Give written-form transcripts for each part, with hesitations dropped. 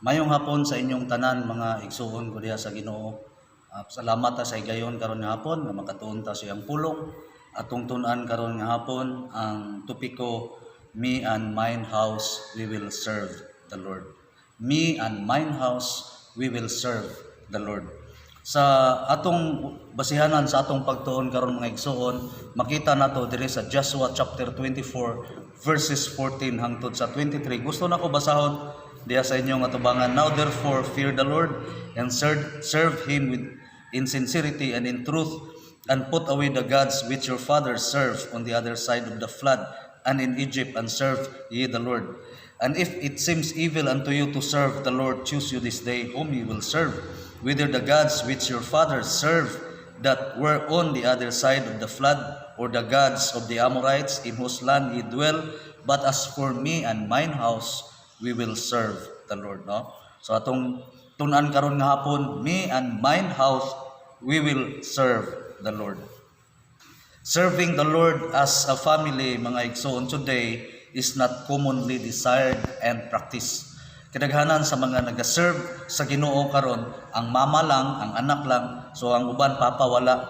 Mayong hapon sa inyong tanan mga igsuon ko diha sa Ginoo. Salamat ta sa higayon karon nga hapon nga makatuon ta sa iyang pulong. Atong tun-an karon nga hapon ang topiko, me and mine house we will serve the Lord. Me and mine house we will serve the Lord. Sa atong basihanan sa atong pagtuon karon mga igsuon, makita nato diri sa Joshua chapter 24 verses 14 hangtod sa 23. Gusto nako basahon diya sa inyong atubangan. Now therefore fear the Lord and serve him in sincerity and in truth, and put away the gods which your fathers served on the other side of the flood and in Egypt, and serve ye the Lord. And if it seems evil unto you to serve the Lord, choose you this day whom ye will serve, whether the gods which your fathers served that were on the other side of the flood, or the gods of the Amorites in whose land ye dwell. But as for me and mine house, we will serve the Lord. No? So atong tunan karon nga hapon, me and mine house, we will serve the Lord. Serving the Lord as a family, mga igsoon, today is not commonly desired and practiced. Kadaghanan sa mga nag-serve sa Ginoo karon, ang mama lang, ang anak lang, so ang uban papa wala.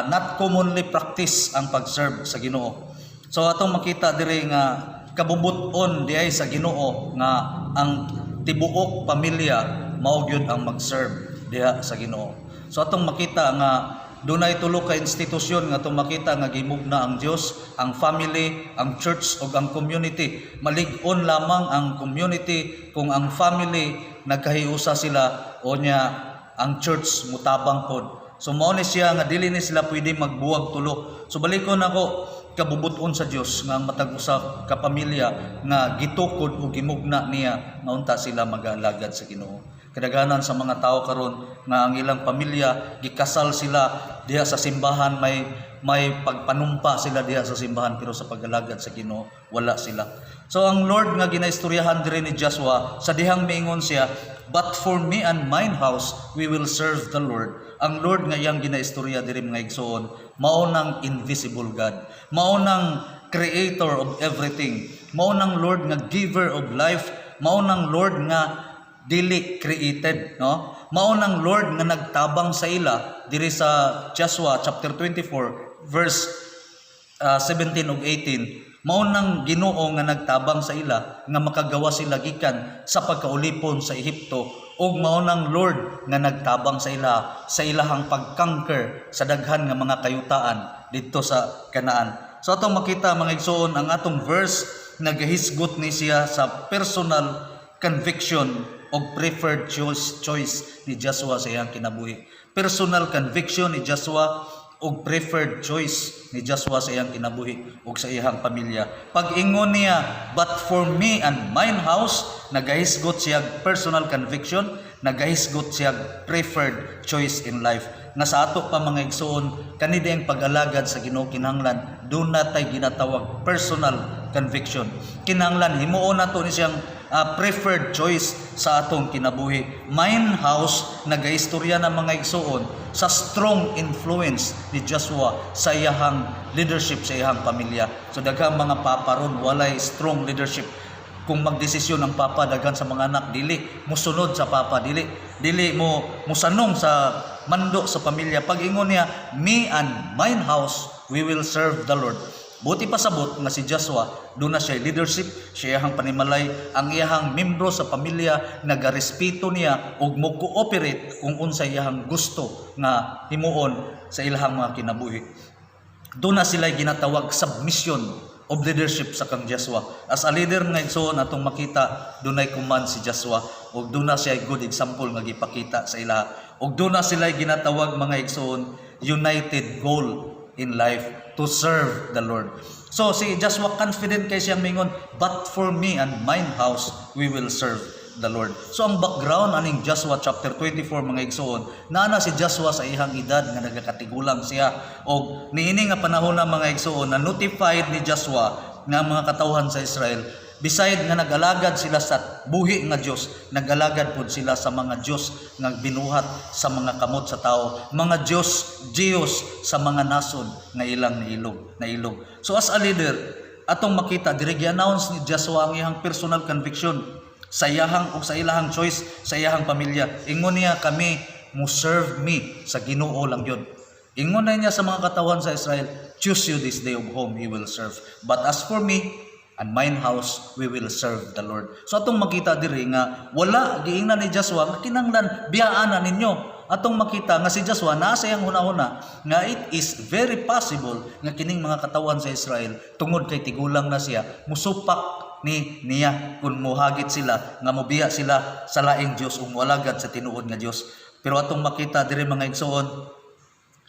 Not commonly practice ang pag-serve sa Ginoo. So atong makita diri nga kabubuton diay sa Ginoo nga ang tibuok pamilya mao gyud ang mag-serve diha sa Ginoo. So atong makita nga dunay tulo ka institusyon nga atong makita nga gimugna ang Dios, ang family, ang church ug ang community. Malig-on lamang ang community kung ang family nagkahiusa sila o nya ang church mutabang pod. So mao ni siya nga dili ni sila pwede magbuwag tulo. So balikon ako kabubuton sa Dios nga matag usa ka pamilya nga gitukod o gimugna niya nga unta sila mag-alagad sa Ginoo. Kadaghanan sa mga tao karon nga ang ilang pamilya gikasal sila diha sa simbahan, may pagpanumpa sila diha sa simbahan, pero sa pag-alagad sa Ginoo wala sila. So ang Lord nga ginaistoryahan diri ni Joshua sa dihang miingon siya, but for me and mine house we will serve the Lord. Ang Lord nga iyang ginaistorya diri mga igsoon, mao nang invisible God, mao nang creator of everything, mao nang Lord nga giver of life, mao nang Lord nga dili created, no? Mao nang Lord nga nagtabang sa ila diri sa Joshua chapter 24 verse 17 ug 18. Mao nang Ginoo nga nagtabang sa ila nga makagawa sila gikan sa pagkaulipon sa Ehipto, ug mao nang Lord nga nagtabang sa ilahang pagconquer sa daghan nga mga kayutaan didto sa Kanaan. So atong makita mga igsoon, ang atong verse nagahisgot ni siya sa personal conviction o preferred choice ni Joshua sa iyang kinabuhi. Personal conviction ni Joshua o preferred choice ni Joshua sa iyang kinabuhi o sa iyang pamilya. Pag ingon niya, but for me and mine house, nagahisgot siya personal conviction, nagahisgot siya preferred choice in life. Nga sa ato pa mga igsoon, kanidi ang pag-alagad sa Ginoo kinahanglan, doon natay ginatawag personal conviction. Kinahanglan himuon nato ni siyang preferred choice sa atong kinabuhi. Mine house, nagaistorya ng mga igsoon sa strong influence ni Joshua sa iyahang leadership sa iyahang pamilya. So daghang mga papa ron walay strong leadership. Kung magdesisyon ang papa daghan sa mga anak, dili musunod sa papa, dili mo musanong sa mando sa pamilya. Pag ingon niya, me and mine house we will serve the Lord. Buti pasabot nga si Joshua, doon na siya leadership, siya iyahang panimalay, ang iyahang membro sa pamilya, nagarespeto niya ug mo cooperate kung unsa iyahang gusto nga himuon sa ilahang mga kinabuhi. Doon na sila ginatawag submission of leadership sa kang Joshua. As a leader nga igsoon atong makita, doon ay command si Joshua ug doon na siya good example nga gipakita sa ilaha. Ug doon na sila ginatawag mga igsoon, united goal in life, to serve the Lord. So si Joshua confident kay siyang mingon, but for me and mine house we will serve the Lord. So ang background aning Joshua chapter 24 mga igsoon, naana si Joshua sa ihang edad nga nagakatigulang siya, og niini nga panahon na mga igsoon na notified ni Joshua nga mga katawhan sa Israel, beside nga nag-alagad sila sa buhi nga Dios, nag-alagad pud sila sa mga Dios nga binuhat sa mga kamot sa tao, mga Diyos sa mga nason nga ilang nailog. So as a leader, atong makita diri gi-announce ni Joshua ang iyang personal conviction sa iyahang o sa ilahang choice, sa iyahang pamilya. Ingon niya kami mo serve me sa Ginoo lang yun. Ingon na niya sa mga katawan sa Israel, choose you this day of whom you will serve. But as for me and mine house, we will serve the Lord. So atong makita diri nga wala giingnan ni Joshua nga kinahanglan biyaan na ninyo. Atong makita nga si Joshua nasa iyang una-una nga it is very possible nga kining mga katawan sa Israel tungod kay tigulang na siya musupak niya kung muhagit sila nga mobiya sila sa laing Dios ug walagad sa tinuod nga Dios. Pero atong makita diri mga igsoon,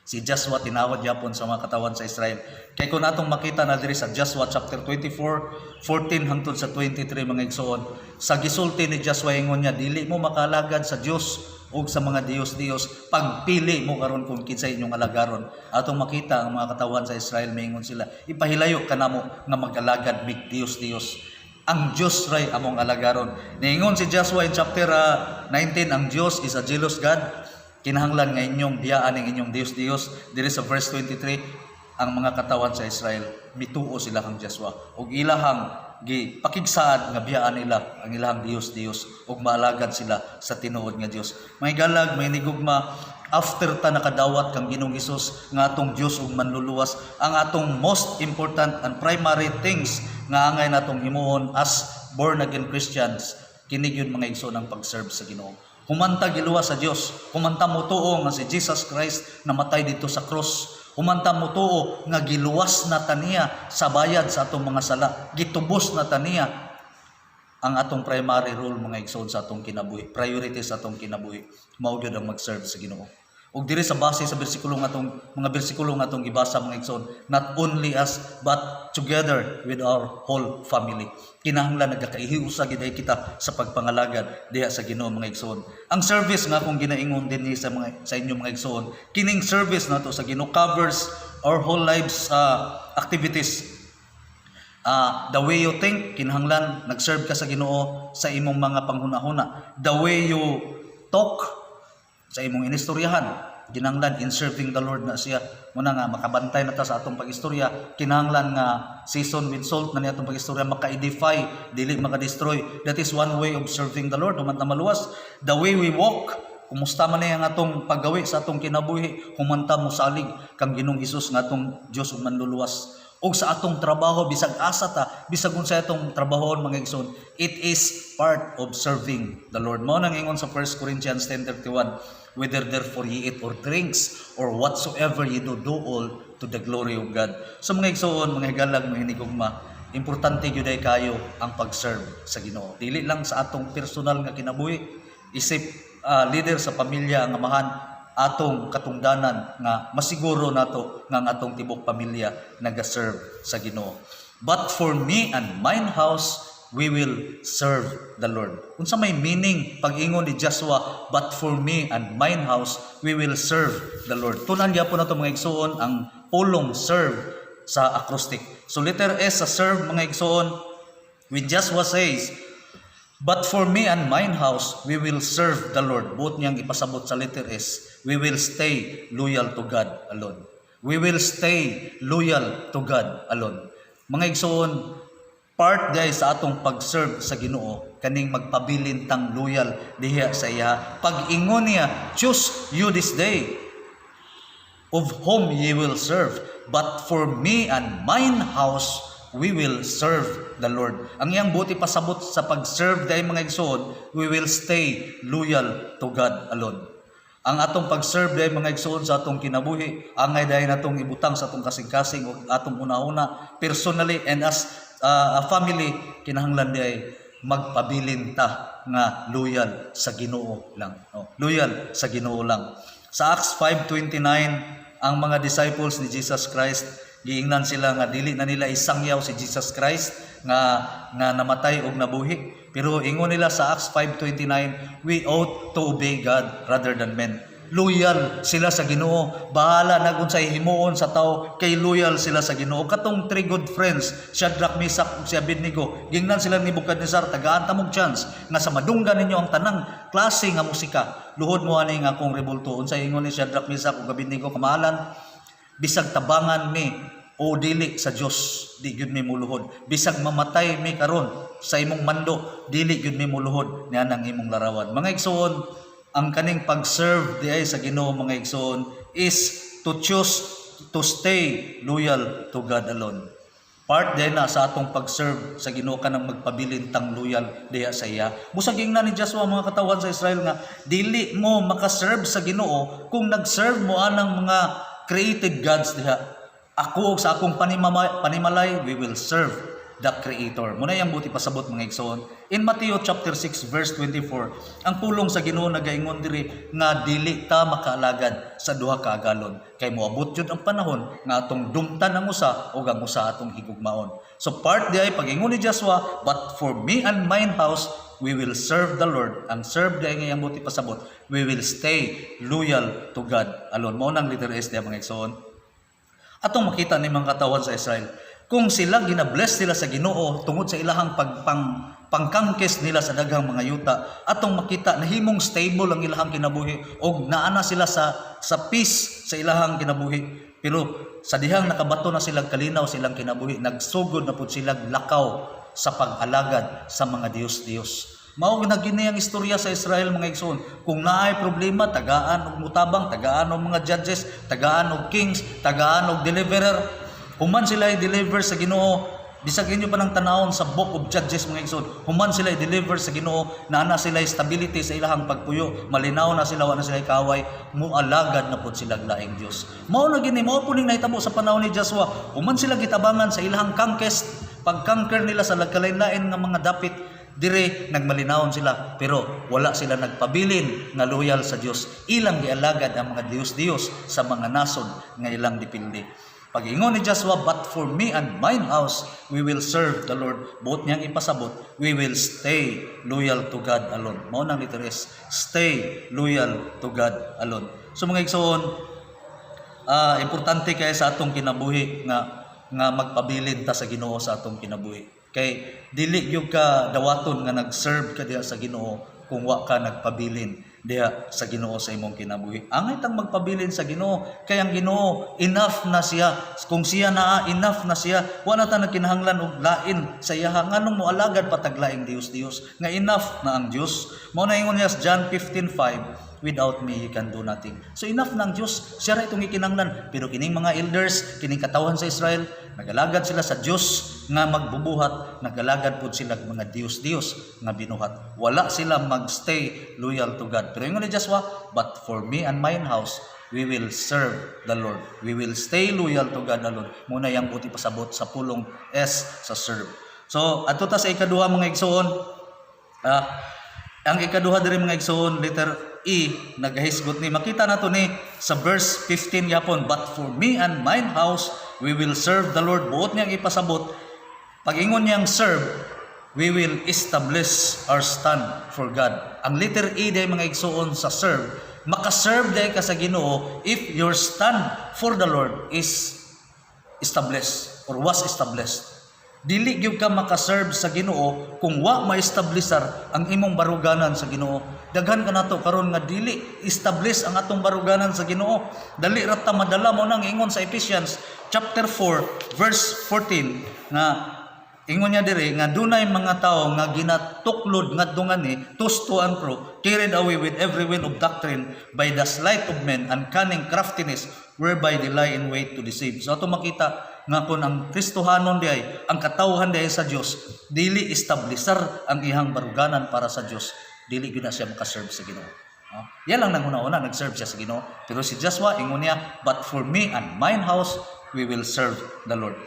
si Joshua tinawad yapon sa mga katawan sa Israel. Kay kung atong makita na diri sa Joshua chapter 24:14 hangtod sa 23 mga igsoon, sa gisulti ni Joshua ingon niya, dili mo makalagad sa Dios ug sa mga Dios pagpili mo karon kung kinsay inyong alagaron. Atong makita ang mga katawan sa Israel maingon sila, ipahilayo kanamo nga mag-alagad mig Dios. Ang Dios ray among alagaron. Niingon si Joshua in chapter 19, ang Dios is a jealous God. Kinahanglan nga inyong biyaan ang inyong Dios. Diri sa verse 23, ang mga katawan sa Israel mituo sila kang Joshua ug ilahang pakigsaad nga biyaan nila ang ilahang Dios ug maalagad sila sa tinuod nga Dios. May galag, may nigugma, after ta nakadawat kang Ginoong Hesus nga atong Dios ug manluluwas, ang atong most important and primary things nga angay natong himuon as born again Christians, kini gyud mga igsoon ang pag-serve sa Ginoo. Humanta giluwas sa Dios, humanta mo tuo nga si Jesus Christ namatay dito sa cross. Humanta mo tuo nga giluwas na taniya sa bayad sa atong mga sala. Gitubos na taniya ang atong primary role mga igsoon sa atong kinabuhi. Priority sa atong kinabuhi. Mao gyud ang mag-serve sa Ginoo. Ug diri sa base sa bersikulo nga atong mga bersikulo nga atong gibasa mga igsoon, not only us but together with our whole family. Kinahanglan nagkakaihiusa gid kita sa pagpangalagad diha sa Ginoo mga igsoon. Ang service nga akong ginaingon din sa inyo mga igsoon, kining service nato sa Ginoo covers our whole lives activities. The way you think, kinahanglan nag-serve ka sa Ginoo sa imong mga panghunahuna. The way you talk sa imong inistoryahan, kinahanglan in serving the Lord na siya. Muna nga makabantay na ta sa atong pagistorya, kinahanglan nga season with salt na ni atong pagistorya, maka-edify, dili maka-destroy. That is one way of serving the Lord. Humanta maluwas. The way we walk, kumusta man ang atong paggawi sa atong kinabuhi, humanta mo salig kang Ginoong Hesus nga atong Dios ug manluluwas. O sa atong trabaho, bisag asa ta, bisag unsa atong trabahon mga igsoon, it is part of serving the Lord. Mao nang ingon sa 1 Corinthians 10:31, whether therefore ye eat or drinks or whatsoever ye do all to the glory of God. So mga igsoon, mga higalag, mga hinigugma, importante gyud ay kayo ang pag-serve sa Ginoo. Dili lang sa atong personal nga kinabuhi, isip leader sa pamilya ang amahan atong katungdanan nga masiguro nato nga ang atong tibok pamilya naga-serve sa Ginoo. But for me and mine house, we will serve the Lord. Unsa may meaning pag-ingon ni Joshua, but for me and mine house, we will serve the Lord. Tunan gyapon nato mga igsoon ang pulong serve sa acrostic. So letter S sa serve mga igsoon, when Joshua says, but for me and mine house, we will serve the Lord. Buot niyang ipasabot sa letter S, we will stay loyal to God alone. We will stay loyal to God alone. Mga igsoon, part dahil sa atong pag-serve sa Ginoo, kaning magpabilin tang loyal diha sa iya. Pag-ingon niya, choose you this day of whom ye will serve. But for me and mine house, we will serve the Lord. Ang iyang buti pasabot sa pag-serve dahil mga igsoon, we will stay loyal to God alone. Ang atong pag-serve dahil mga igsoon sa atong kinabuhi, angay dahil natong ibutang sa atong kasing-kasing o atong una-una, personally and as a family, kinahanglan dahil magpabilin ta nga loyal sa Ginoo lang. No? Loyal sa Ginoo lang. Sa Acts 5:29, ang mga disciples ni Jesus Christ, giingnan sila nga dili na nila isangyaw si Jesus Christ nga namatay og nabuhi. Pero ingon nila sa Acts 5:29, we ought to obey God rather than men. Loyal sila sa Ginoo. Bahala na kung sa himuon sa tao, kay loyal sila sa Ginoo. Katong three good friends, Shadrach, Meshach ug si Abednego, gingnan sila ni Nebukadnezar, tagaan ta mog chance nga sa madunggan ninyo ang tanang klase nga musika. Luhod mo ani nga akong rebulto. Unsa ingon ni Shadrach, Meshach ug Abednego, kamahalan bisag tabangan mi o dili sa Dios, di gyud mi muluhod. Bisag mamatay mi karon sa imong mando, dili gyud mi muluhod niya nang imong larawan. Mga igsoon, ang kaning pag-serve di ay sa Ginoo mga igsoon is to choose to stay loyal to God alone. Part din na sa atong pag-serve sa Ginoo ka nang magpabilin tang loyal diha sa iya. Busaging na ni Joshua mga katawan sa Israel nga dili mo maka-serve sa Ginoo kung nag-serve mo anang mga created gods diha. Ako sa akong panimalay, we will serve the Creator. Muna yung buti pasabot mga igsoon. In Matthew chapter 6 verse 24, ang pulong sa Ginoo nagaingon diri nga dili ta makaalagad sa duha ka agalon. Kay moabot jud ang panahon nga atong dumtan ang usa o ang usa atong higugmaon. So part di ay pag-ingon ni Joshua, but for me and mine house, we will serve the Lord. Ang serve di ay ngayang buti pasabot, we will stay loyal to God alone. Mao nang letter S di mga igsoon. Atong makita ni mga katawan sa Israel, kung sila ginabless sila sa Ginoo tungod sa ilahang pangkangkes nila sa daghang mga yuta, atong makita na himong stable ang ilahang kinabuhi og naana sila sa peace sa ilahang kinabuhi. Pero sa dihang nakabato na silang kalinaw silang kinabuhi, nagsugod na pud silang lakaw sa pag-alagad sa mga Dios-Dios. Mao ginagini ang istorya sa Israel mga igsoon. Kung naay problema, tagaan og mutabang, tagaan og mga judges, tagaan og kings, tagaan og deliverer. Human sila i-deliver sa Ginoo. Bisag inyo pa ng tanawon sa book of Judges mga igsoon. Human sila i-deliver sa Ginoo, naana sila stability sa ilahang pagpuyo, malinaw na sila, wala na sila kaway, mualagad na pud sila laing Dios. Mao na gini, mao puning nahitabo sa panahon ni Joshua. Human sila gitabangan sa ilahang conquest, pag-conquer nila sa lagkalain-lain nga mga dapit. Dire nagmalinawon sila pero wala sila nagpabilin nga loyal sa Dios. Ilang gialagad ang mga Dios sa mga nasod nga ilang dipildi. Pag-ingon ni Joshua, but for me and mine house, we will serve the Lord. Buot niyang ipasabot, we will stay loyal to God alone. Mao nang letter S, stay loyal to God alone. So mga igsoon, importante kaya sa atong kinabuhi nga magpabilin ta sa Ginoo sa atong kinabuhi. Kay dili gyud ka dawaton nga nag-serve ka diha sa Ginoo kung wa ka nagpabilin diha sa Ginoo sa imong kinabuhi. Angay tang magpabilin sa Ginoo kay ang Ginoo enough na siya. Kung siya naa enough na siya, wa na ta nagkinahanglan og lain sa iya nganong moalagad pataglaing Dios nga enough na ang Dios. Mao na ingon niya sa John 15:5, without me you can do nothing. So enough ng Dios, siya ra itong ikinahanglan. Pero kining mga elders, kining katawan sa Israel, nagalagad sila sa Dios nga magbubuhat, nagalagad pud sila mga Dios nga binuhat. Wala sila magstay loyal to God. Pero ingon ni Joshua, but for me and mine house, we will serve the Lord. We will stay loyal to God alone. Muna yang buti pasabot sa pulong S sa serve. So adto ta sa ikaduha mga igsoon. Ang ikaduha diri mga igsoon, letter E, nagahisgot ni makita nato ni sa verse 15 yapon, but for me and mine house we will serve the Lord. Buot niyang ipasabot, pag ingon niyang serve, we will establish our stand for God. Ang letter E day mga igsoon sa serve, maka-serve day ka sa Ginoo if your stand for the Lord is established or was established. Dili gyud ka maka-serve sa Ginoo kung wa ma-establishar ang imong baruganan sa Ginoo. Daghan ka nato karon nga dili establish ang atong baruganan sa Ginoo. Dali ra ta madala mo nang ingon sa Ephesians chapter 4 verse 14 nga ingon niya dire nga dunay mga tawo nga ginatuklod ngadto ngani to and fro, carried away with every wind of doctrine by the sleight of men and cunning craftiness whereby they lie in wait to deceive. So ato makita nga kung ang Kristohanon di ay ang katawhan di ay sa Dios, dili establisher ang ihang baruganan para sa Dios, dili gyud na siya maka-serve sa Ginoo. Yan lang nang una-una nag-serve siya sa Ginoo. Pero si Joshua ingon niya, but for me and mine house we will serve the Lord.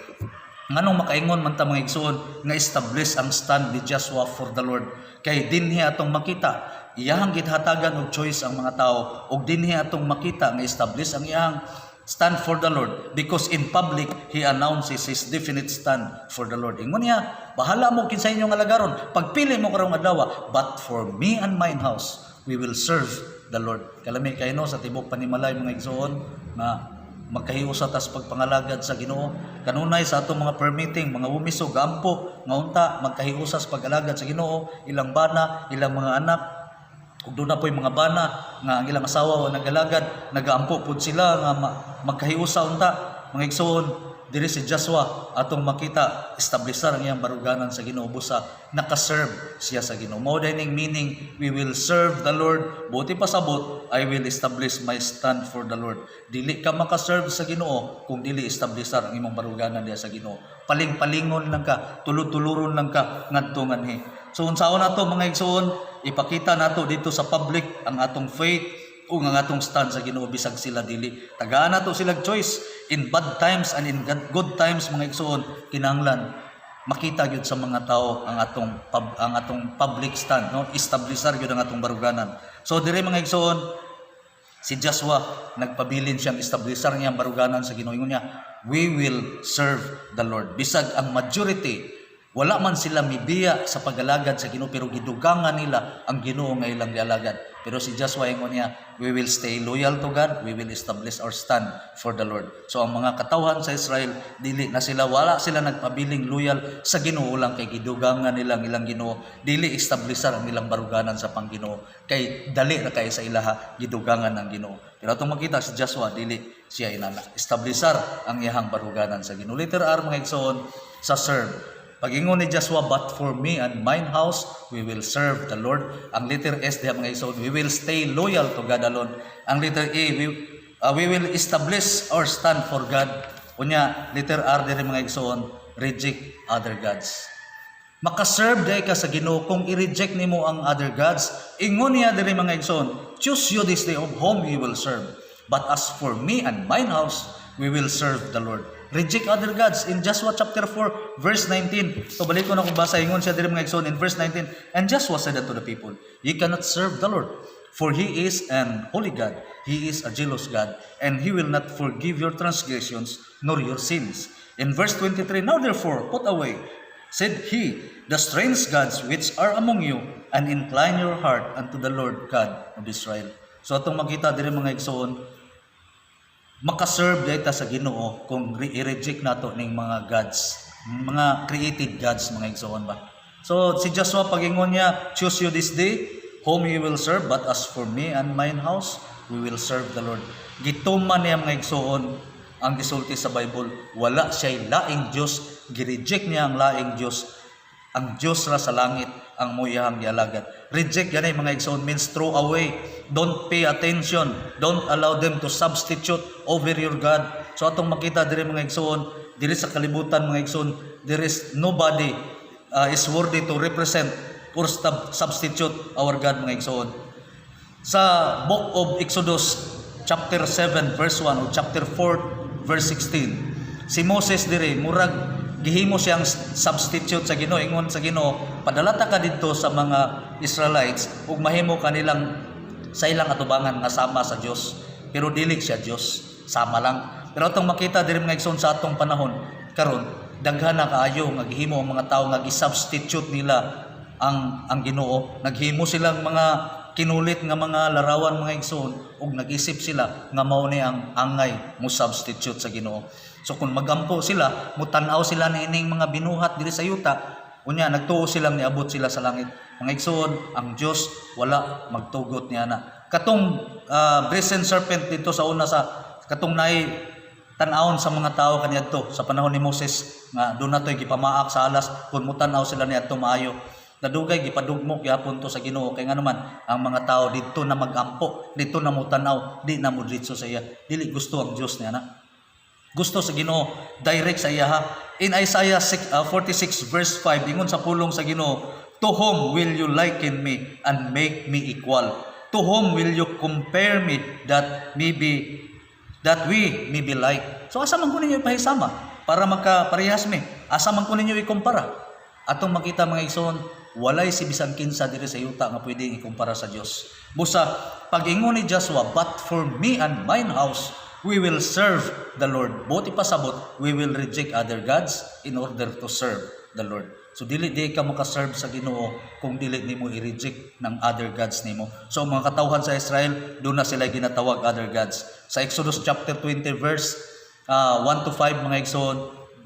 Nganong makaingon man ta mga igsoon nga establish ang stand ni Joshua for the Lord, kay dinhi atong makita iyang githatagan og choice ang mga tao, og dinhi atong makita nga establish ang iyang stand for the Lord because in public he announces his definite stand for the Lord. Ingon niya, bahala mo kinsa inyong alagaron, pagpili mo karong adlaw, but for me and mine house we will serve the Lord. Kalami kay no sa tibok panimalay mga igsoon na magkahiusa tas pagpangalagad sa Ginoo. Kanunay sa atong mga permitting mga umiso gampo nga unta magkahiusa sa pag-alagad sa Ginoo, ilang bana, ilang mga anak. Kung doon na po yung mga bana nga ang ilang asawa o nagalagad, nagaampo po sila nga magkahiusa unta. Mga igsoon, diri si Joshua atong makita establisar ang iyang baruganan sa Ginoo busa naka-serve siya sa Ginoo. Mao dining meaning, we will serve the Lord. Buti pasabot, I will establish my stand for the Lord. Dili ka maka-serve sa Ginoo kung dili establisar ang imong baruganan diha sa Ginoo. Paling-palingon lang ka, tulod-tuluron lang ka ngadto nganhi. So unsaon nato mga igsoon, ipakita nato dito sa public ang atong faith o ang atong stand sa Ginoo bisag sila dili. Tagaan nato silang choice in bad times and in good times mga igsoon, kinahanglan makita gyud sa mga tao ang atong public stand, no? Establisar gyud ang atong baruganan. So dire mga igsoon, si Joshua nagpabilin siyang establisar niyang baruganan sa Ginoo. Ingon niya, we will serve the Lord. Bisag ang majority wala man sila mibiya sa pagalagad sa Ginoo, pero gidugangan nila ang Ginoo nga ilang gialagad. Pero si Joshua ingon niya, we will stay loyal to God, we will establish our stand for the Lord. So ang mga katawhan sa Israel, dili na sila, wala sila nagpabiling loyal sa Ginoo lang kay gidugangan nilang ilang Ginoo, dili establisar ang ilang baruganan sa Pangginoo kay dali ra kay sa ilaha gidugangan ng Ginoo. Pero atong makita si Joshua, dili siya inana establisar ang iyang baruganan sa Ginoo. Letter R mga igsoon, sa serve. Pag-ingon ni Joshua, but for me and mine house, we will serve the Lord. Ang letter S diha mga igsoon, we will stay loyal to God alone. Ang letter A, we will establish our stand for God. Unya, letter R diha mga igsoon, reject other gods. Makaserve dahi ka sa Ginoo kung i-reject nimo ang other gods. Ingon niya diri mga igsoon, choose you this day of whom you will serve. But as for me and mine house, we will serve the Lord. Reject other gods. In Joshua chapter 4, verse 19. So balik ko na kung basa. Ingon siya diri mga igsoon in verse 19. And Joshua said unto the people, ye cannot serve the Lord, for He is an holy God. He is a jealous God, and He will not forgive your transgressions nor your sins. In verse 23, now therefore put away, said He, the strange gods which are among you, and incline your heart unto the Lord God of Israel. So atong makita diri mga igsoon, makaserve data sa Ginoo kung i-reject nato ning mga gods, mga created gods mga igsoon ba. So si Joshua pag-ingon niya, choose you this day whom you will serve, but as for me and mine house, we will serve the Lord. Gituman niya mga igsoon ang gisulti sa Bible, wala siya laing Dios, gi-reject niya ang laing Dios. Ang Dios ra sa langit ang muyahang gialagad. Reject yan mga igsoon means throw away. Don't pay attention. Don't allow them to substitute over your God. So atong makita diri mga igsoon, diri sa kalibutan mga igsoon, there is nobody is worthy to represent or substitute our God mga igsoon. Sa book of Exodus chapter 7 verse 1 o chapter 4 verse 16, si Moses diri murag gihimo siyang substitute sa Ginoo. Ingon sa Ginoo, padalata ka didto sa mga Israelites ug mahimo kanilang sa ilang atubangan nga sama sa Dios. Pero dili siya Dios, sama lang. Pero atong makita diri mga igsoon sa atong panahon karon, daghan na kaayo nga gihimo ang mga tawo nga gi-substitute nila ang Ginoo. Naghimo silang mga kinulit nga mga larawan mga igsoon ug nag-isip sila nga mao ni ang angay mo substitute sa Ginoo. So kung magampo sila, mutanaw sila ni ining mga binuhat diri sa yuta, unya nagtuo silang niabot sila sa langit. Mga igsoon, ang Dios wala magtugot niya na. Katong brazen serpent dito sa una sa katong naay tan-awon sa mga tao kaniadto sa panahon ni Moses nga doon natoy gipamaak sa alas kun mutanaw sila niadto maayo. Nadugay gipadugmok gyapon to sa Ginoo kay nga naman ang mga tao didto na magampo, didto na mutanaw, di na mudritso sa iya. Dili gusto ang Dios niya na. Gusto sa Ginoo direct sa iya ha. In Isaiah 46 verse 5, ingon sa pulong sa Ginoo, to whom will you liken me and make me equal? To whom will you compare me that we may be like? So asa man ko ninyo ipahisama para magkaparehas mi? Asa man ko ninyo ikumpara? Atong makita mga igsoon, walay si bisan kinsa diri sa yuta nga pwedeng ikumpara sa Dios. Busa pag-ingon ni Joshua, but for me and mine house, we will serve the Lord. Buti pasabot, we will reject other gods in order to serve the Lord. So dili ka makaserve sa Ginoo kung dili nimo i-reject ng other gods nimo. So mga katawhan sa Israel, doon na sila ginatawag other gods. Sa Exodus chapter 20 verse 1 to 5 mga igsoon,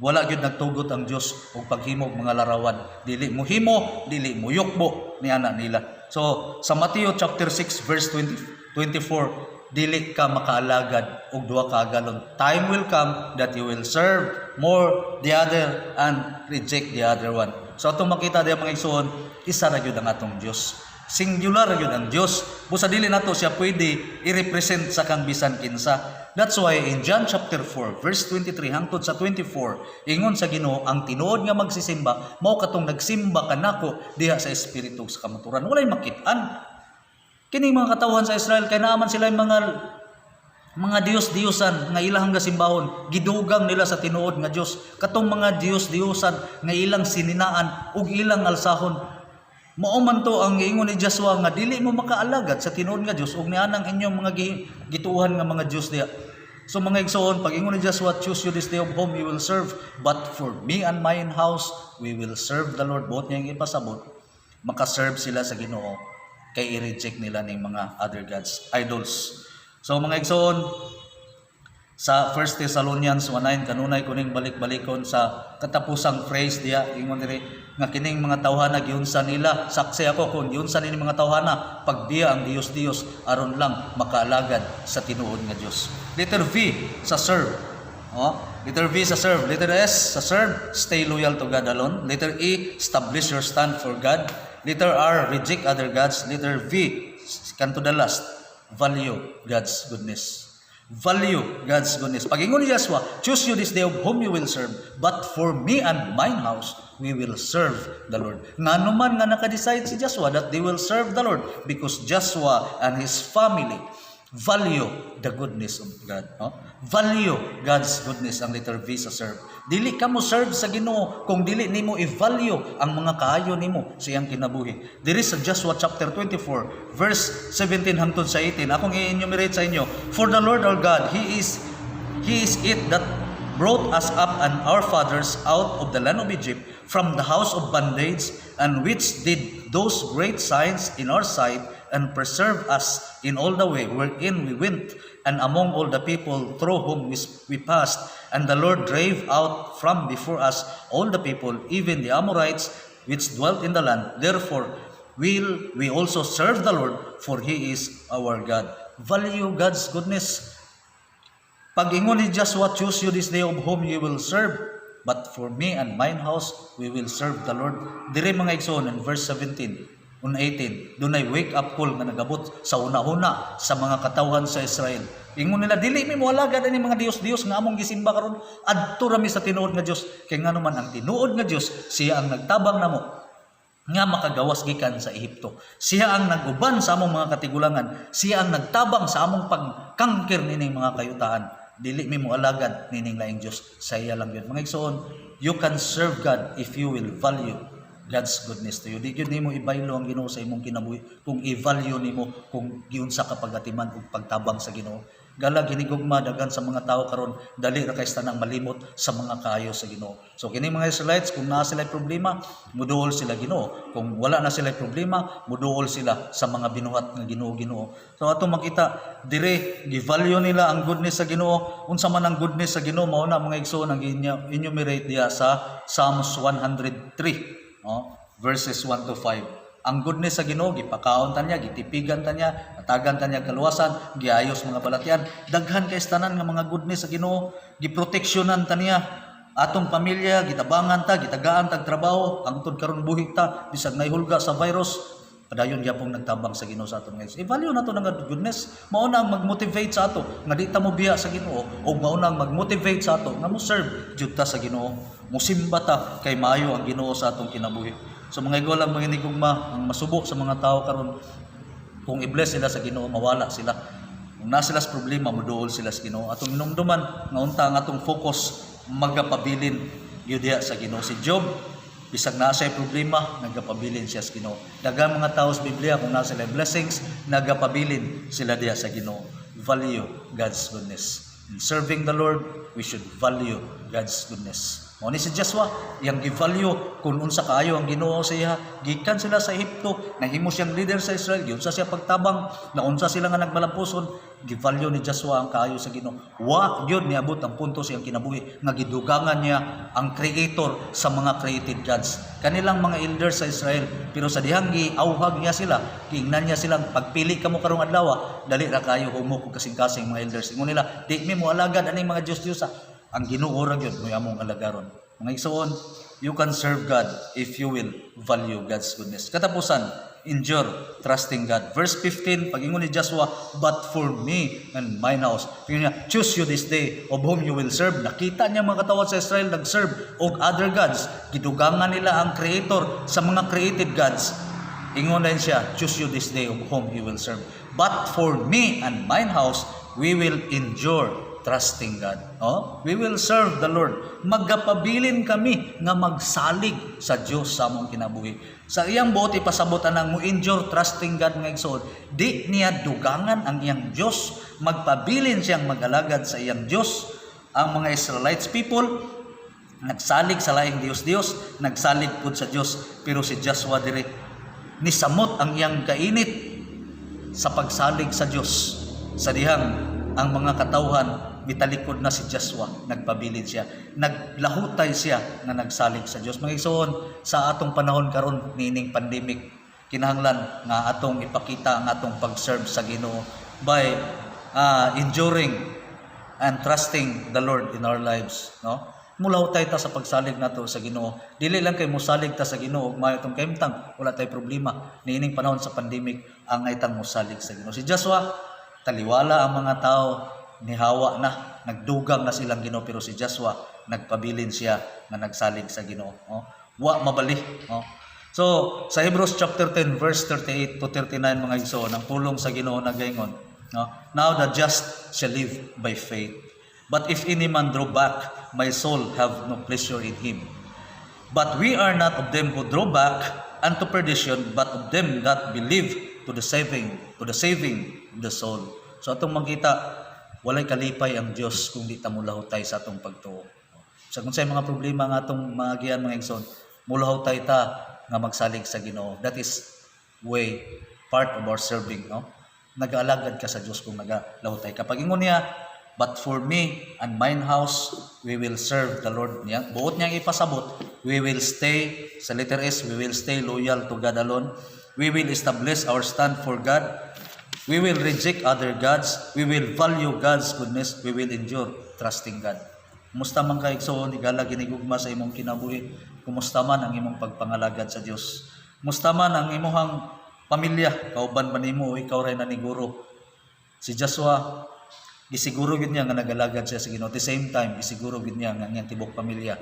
wala gyud nagtugot ang Dios og paghimog mga larawan. Dili mo himo, dili mo yukbo ni ana nila. So sa Mateo chapter 6 verse 24, dili ka makaalagad og duha ka agalon. Time will come that you will serve more the other and reject the other one. So atong makita diha mga igsoon, isa ra gyud ang atong Dios. Singular ra gyud ang Dios. Busa dili nato siya pwede i-represent sa kang bisan kinsa. That's why in John chapter 4 verse 23 hangtod sa 24, ingon sa Ginoo, ang tinuod nga magsisimba mao katong nagsimba kanako diha sa espiritu sa kamaturan. Walay makit-an. Kining mga katawhan sa Israel kay naaman sila mga Dios-Diosan nga ilang gasimbahon, gidugang nila sa tinuod nga Dios. Katong mga Dios-Diosan nga ilang sininaan ug ilang alsahon. Mao man to ang giingon ni Joshua nga dili mo makaalagad sa tinuod nga Dios ug nianang inyong mga gituuhan nga mga Dios diha. So mga igsoon, pag ingon ni Joshua, choose you this day of whom you will serve, but for me and mine house we will serve the Lord. Buot niyang ipasabot, makaserve sila sa Ginoo kay i-reject nila ning mga other gods, idols. So mga igsoon, sa 1 Thessalonians 1:9 kanunay kuning balik-balikon sa katapusang phrase diya, ingon diri nga kining mga tawhana giunsa nila, saksi ako kung giunsa ni mga tawhana pagbiya ang Dios aron lang makaalagad sa tinuod nga Dios. Letter V sa serve. Letter V sa serve. Letter S sa serve, stay loyal to God alone. Letter E, establish your stand for God. Letter R, reject other gods. Letter V, come to the last, value God's goodness. Value God's goodness. Pag ingon ni Joshua, choose you this day of whom you will serve, but for me and mine house, we will serve the Lord. Nga naman nga nakadecide si Joshua that they will serve the Lord because Joshua and his family value the goodness of God. Value God's goodness ang letter V sa serve. Dili ka mo serve sa Ginoo kung dili nimo i-value ang mga kaayo nimo sa iyang kinabuhi. Diri sa Joshua chapter 24 verse 17 hangtod sa 18, akong i-enumerate sa inyo. For the Lord our God, He is it that brought us up and our fathers out of the land of Egypt from the house of bondage, and which did those great signs in our sight, and preserve us in all the way wherein we went, and among all the people through whom we passed. And the Lord drave out from before us all the people, even the Amorites, which dwelt in the land. Therefore will we also serve the Lord, for He is our God. Value God's goodness. Pag ingon ni Joshua, choose you this day of whom you will serve, but for me and mine house, we will serve the Lord. Dire mga igsoon, in verse 17, 18, dunay wake up call nga nagabot sa una-una sa mga katawhan sa Israel. Ingon nila, dili mi moalagad ani mga Dios nga among gisimba karon, adto ra mi sa tinuod nga Dios. Kay ngano man ang tinuod nga Dios, siya ang nagtabang namo nga makagawas gikan sa Ehipto. Siya ang naguban sa among mga katigulangan. Siya ang nagtabang sa among pagkangkir nining mga kayutaan. Dili mi moalagad nining laing Dios, sa iya lang yun. Mga igsoon, you can serve God if you will value God's goodness to you. Di yun nimo ibaylo ang Ginoo sa imong kinabuhi kung i-value nimo kung giunsa ka pagatiman ug pagtabang sa Ginoo. Galag hinigugma daghan sa mga tao karon dali ra kay tanang malimot sa mga kaayo sa Ginoo. So kini mga Israelites, kung naa sila problema, muduol sila Ginoo. Kung wala na sila problema, muduol sila sa mga binuhat nga Ginoo. So ato makita dire gi-value nila ang goodness sa Ginoo. Unsa man ang goodness sa Ginoo, mao na mga igsoon ang enumerate diha sa Psalms 103. Verses 1 to 5. Ang goodness sa Ginoo, gipakaon ta niya, gitipigan ta niya, atagan ta niya kaluwasan, giayos mga balatyan. Daghan kay tanan nga mga goodness sa Ginoo, giproteksyonan ta niya. Atong pamilya, gitabangan ta, gitagaan tag trabaho, hangtod karon buhi ta, bisag nahulga sa virus. Padayon gyapon nagtabang sa Ginoo sa aton guys. I-value nato ng goodness. Mao na ang mag-motivate sa ato nga di ta mo biya sa Ginoo, o mao na ang mag-motivate sa ato nga mo serve jud ta sa Ginoo. Musimba ta kay maayo ang Ginoo sa atong kinabuhi. So mga igol lang mga inigugma, ang masubok sa mga tao karon, kung i-bless sila sa Ginoo, mawala sila. Kung na sila sa problema, muduol sila sa Ginoo. Atong inumduman nga unta ang atong focus magapabilin gyud diha sa Ginoo. Si Job, bisag naa siya problema, nagapabilin siya sa Ginoo. Daghang mga tao sa Biblia, kung naa sila blessings, nagapabilin sila diha sa Ginoo. Value God's goodness. In serving the Lord, we should value God's goodness. Mao ni si Joshua, yang gi-value kung unsa kaayo ang Ginoo sa iya. Gikan sila sa Ehipto, nahimo siyang leader sa Israel, giunsa siya pagtabang, naunsa sila nga nagmalampuson, gi-value ni Joshua ang kaayo sa Ginoo. Wa gyud niabot ang punto siyang kinabuhi nga gidugangan niya ang creator sa mga created gods. Kanilang mga elders sa Israel, pero sa dihang giawhag niya sila, giingnan niya silang pagpili kamo karong adlaw, dali ra kayo humok og kasing-kasing mga elders. Ingon nila, di mi mo alagad aning mga Diyos-Diyosa. Ang Ginoo ra gyud mo among alagaron. Mga igsoon, you can serve God if you will value God's goodness. Katapusan, endure, trusting God. Verse 15, pag-ingon ni Joshua, but for me and mine house. Tingnan niya, choose you this day of whom you will serve. Nakita niya mga katawad sa Israel nag-serve og other gods. Gidugangan nila ang creator sa mga created gods. Ingon din siya, choose you this day of whom you will serve. But for me and mine house, we will endure, trusting God. Oh, we will serve the Lord. Magapabilin kami nga magsalig sa Dios sa among kinabuhi. Sa iyang buot ipasabutan nang mo-endure trusting God nga igsoon. Di niya dugangan ang iyang Dios, magpabilin siyang mag-alagad sa iyang Dios. Ang mga Israelites people nagsalig sa laing Dios, nagsalig pud sa Dios, pero si Joshua diri nisamot ang iyang kainit sa pagsalig sa Dios. Sa dihang ang mga katawhan mitalikod na si Joshua, nagpabilin siya, naglahutay siya nga nagsalig sa Dios. Mga igsoon, sa atong panahon karon nining pandemic, kinahanglan nga atong ipakita ang atong pag-serve sa Ginoo by enduring and trusting the Lord in our lives, no? Mulahutay ta sa pagsalig nato sa Ginoo. Dili lang kay mosalig ta sa Ginoo ug maayo tong kaimtang, wala tay problema. Niining panahon sa pandemic, ang itang mosalig sa Ginoo. Si Joshua, taliwala ang mga tao, nihawa na, nagdugang na silang Ginoo, pero si Joshua nagpabilin siya na nagsalig sa Ginoo. Oh. Wa mabali. Oh. So, sa Hebrews chapter 10 verse 38 to 39 mga igsoon, ang pulong sa Ginoo nagaingon, no? Now the just shall live by faith. But if any man draw back, my soul have no pleasure in him. But we are not of them who draw back unto perdition, but of them that believe to the saving of the soul. So atong makita, walay kalipay ang Dios kung di ta mulahutay sa atong pagtuo. So kung sa mga problema nga atong maagian mga igsoon, mulahutay ta nga magsalig sa Ginoo. That is way part of our serving, no? Nag-aalagad ka sa Dios kung nagalahutay ka. Pag ingon niya, but for me and mine house, we will serve the Lord niya. Buot niyang ipasabot, we will stay, sa letter S, we will stay loyal to God alone. We will establish our stand for God. We will reject other gods. We will value God's goodness. We will endure trusting God. Kumusta man ka igsoon, igala ginigugma sa imong kinabuhi. Kumusta man ang imong pagpangalagad sa Dios. Kumusta man ang imong pamilya, kauban man nimo o ikaw ray naniguro. Si Joshua, gisiguro gid niya nga nagalagad siya sa Ginoo. At the same time, gisiguro gid niya nga ang iyang tibok pamilya,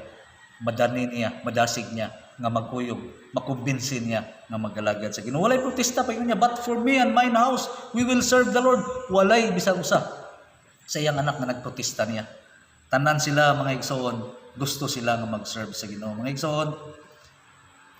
madani niya, madasig niya nga magkuyog, makumbinsin niya nga magalagad sa Ginoo. Walay protesta pa niya, but for me and mine house, we will serve the Lord. Walay bisag usa sa iyang anak nga nagprotesta niya. Tanan sila mga igsoon, gusto sila nga mag-serve sa Ginoo. Mga igsoon,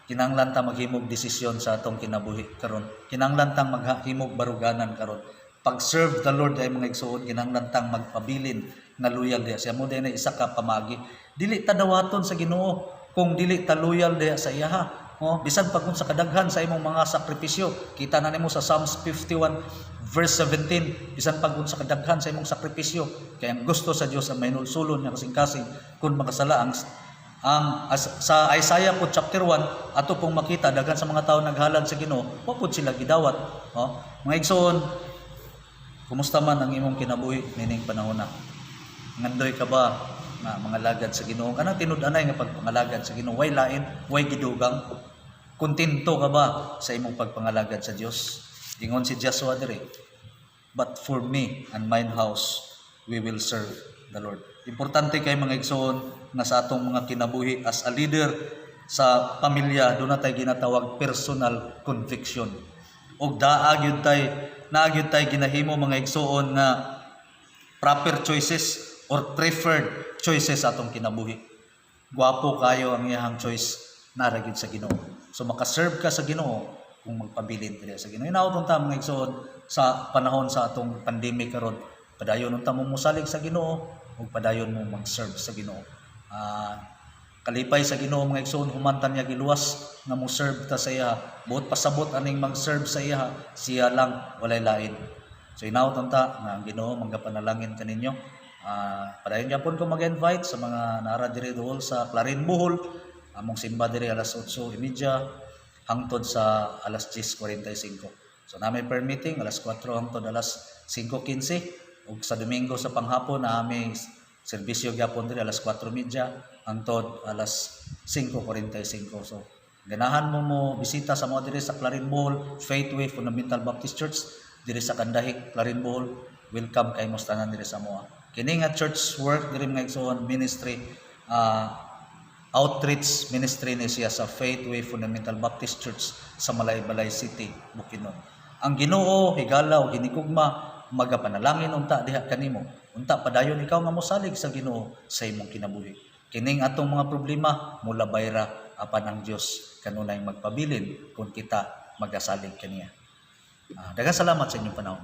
kinahanglan ta maghimog desisyon sa atong kinabuhi karon. Kinahanglan tang maghimog baruganan karon. Pag-serve the Lord ay mga igsoon, kinahanglan tang magpabilin nga loyal diha. Siya mo din na isa ka pamagi. Dili ta dawaton sa Ginoo kung dili ta loyal diha sa iya. Oh, bisan pa kung sa kadaghan sa imong mga sakripisyo. Kita na nimo sa Psalms 51 verse 17, bisan pa kung sa kadaghan sa imong sakripisyo. Kaya ang gusto sa Dios ang mahinulsulon nga kasing-kasing kung makasala ang sa Isaiah po chapter 1 ato pong makita daghan sa mga tawo naghalad sa Ginoo, wa pud sila gidawat. Oh, mga igsoon, kumusta man ang imong kinabuhi nining panahon na? Ngandoy ka ba nga mga lagad sa Ginoo? Kanang tinud-anay nga pagpangalagad sa Ginoo, way lain, way gidugang. Kontento ka ba sa imong pagpangalagad sa Dios? Ingon si Joshua dire, but for me and mine house, we will serve the Lord. Importante kay mga igsoon nga sa atong mga kinabuhi as a leader sa pamilya, doon na tayo ginatawag personal conviction. Og naagyon tay ginahimo mga igsoon nga proper choices or preferred choices sa atong kinabuhi. Gwapo kayo ang iyang choice naragid sa Ginoo. So makaserve ka sa Ginoo kung magpabilin diri sa Ginoo. Inaawton ta mga igsoon sa panahon sa atong pandemic karon. Padayon unta mo musalig sa Ginoo ug padayon mo mag-serve sa Ginoo. Kalipay sa Ginoo mga igsoon, humantan niya giluwas nga mo serve ta sa iya. Buot pasabot aning mag-serve sa iya, siya lang walay lain. So inaawton ta nga ang Ginoo manggapanalangin kaninyo. Padayon gyapon ko mag-invite sa mga nara diri dool sa Clarin Bohol. Among simba diri alas 8:30 hangtod sa alas 10:45. So na may permitting alas 4 hangtod alas 5:15 ug sa Domingo sa panghapon na may serbisyo gyapon diri alas 4:30 hangtod alas 5:45. So ganahan mo bisita sa mo diri sa Clarin Bohol Faithway Fundamental Baptist Church diri sa Kandahig, Clarin Bohol. Welcome kay mo tanan diri sa moa. Kini nga church work diri mga igsoon ministry, outreach ministry ni siya sa Faithway Fundamental Baptist Church sa Malaybalay City, Bukidnon. Ang Ginoo higala ug hinikugma magapanalangin unta diha kanimo. Unta padayon ikaw nga mosalig sa Ginoo sa imong kinabuhi. Kining atong mga problema mula bayra apan ang Dios kanunay magpabilin kung kita magasalig kaniya. Daghang salamat sa inyong panahon.